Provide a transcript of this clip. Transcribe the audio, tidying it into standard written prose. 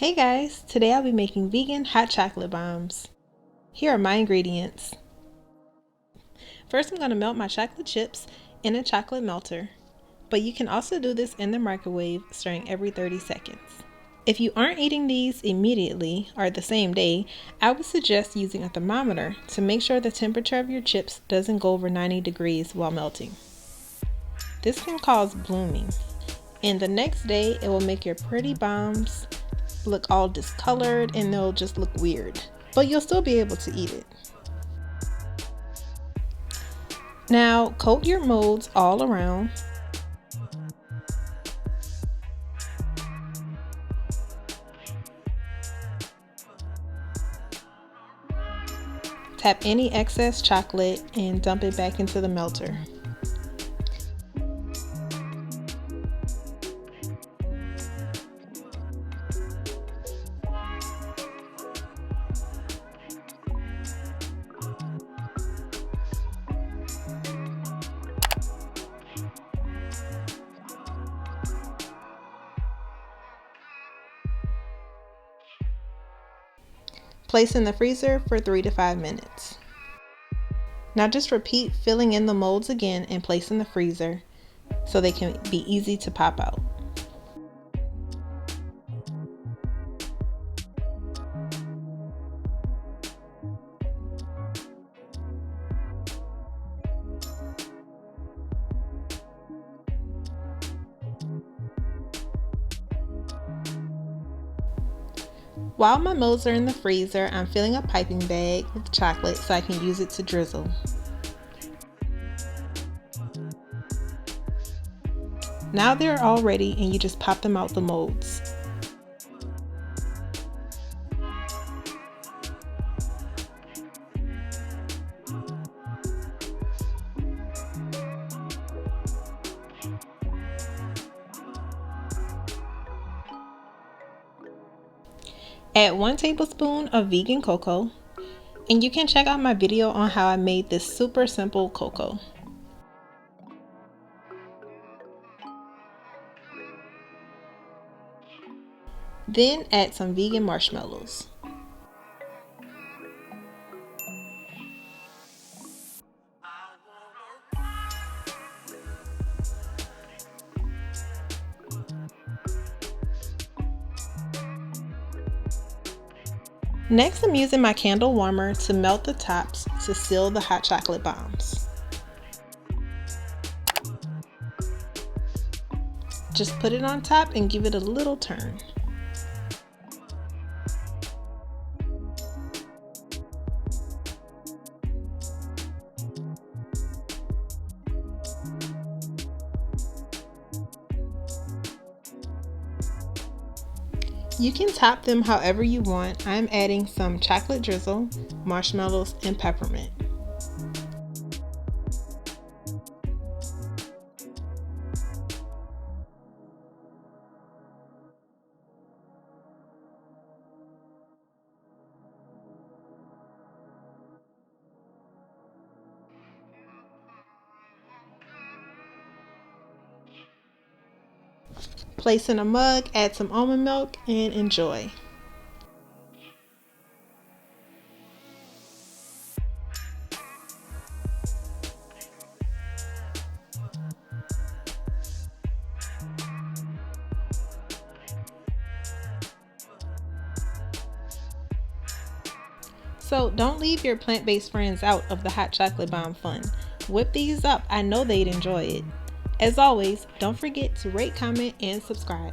Hey guys, today I'll be making vegan hot chocolate bombs. Here are my ingredients. First I'm going to melt my chocolate chips in a chocolate melter, but you can also do this in the microwave, stirring every 30 seconds. If you aren't eating these immediately or the same day, I would suggest using a thermometer to make sure the temperature of your chips doesn't go over 90 degrees while melting. This can cause blooming, and the next day it will make your pretty bombs look all discolored and they'll just look weird, but you'll still be able to eat it. Now coat your molds all around. Tap any excess chocolate and dump it back into the melter. Place in the freezer for 3 to 5 minutes. Now just repeat filling in the molds again and place in the freezer so they can be easy to pop out. While my molds are in the freezer, I'm filling a piping bag with chocolate so I can use it to drizzle. Now they're all ready and you just pop them out the molds. Add 1 tablespoon of vegan cocoa, and you can check out my video on how I made this super simple cocoa. Then add some vegan marshmallows. Next, I'm using my candle warmer to melt the tops to seal the hot chocolate bombs. Just put it on top and give it a little turn. You can top them however you want. I'm adding some chocolate drizzle, marshmallows, and peppermint. Place in a mug, add some almond milk, and enjoy. So don't leave your plant-based friends out of the hot chocolate bomb fun. Whip these up, I know they'd enjoy it. As always, don't forget to rate, comment, and subscribe.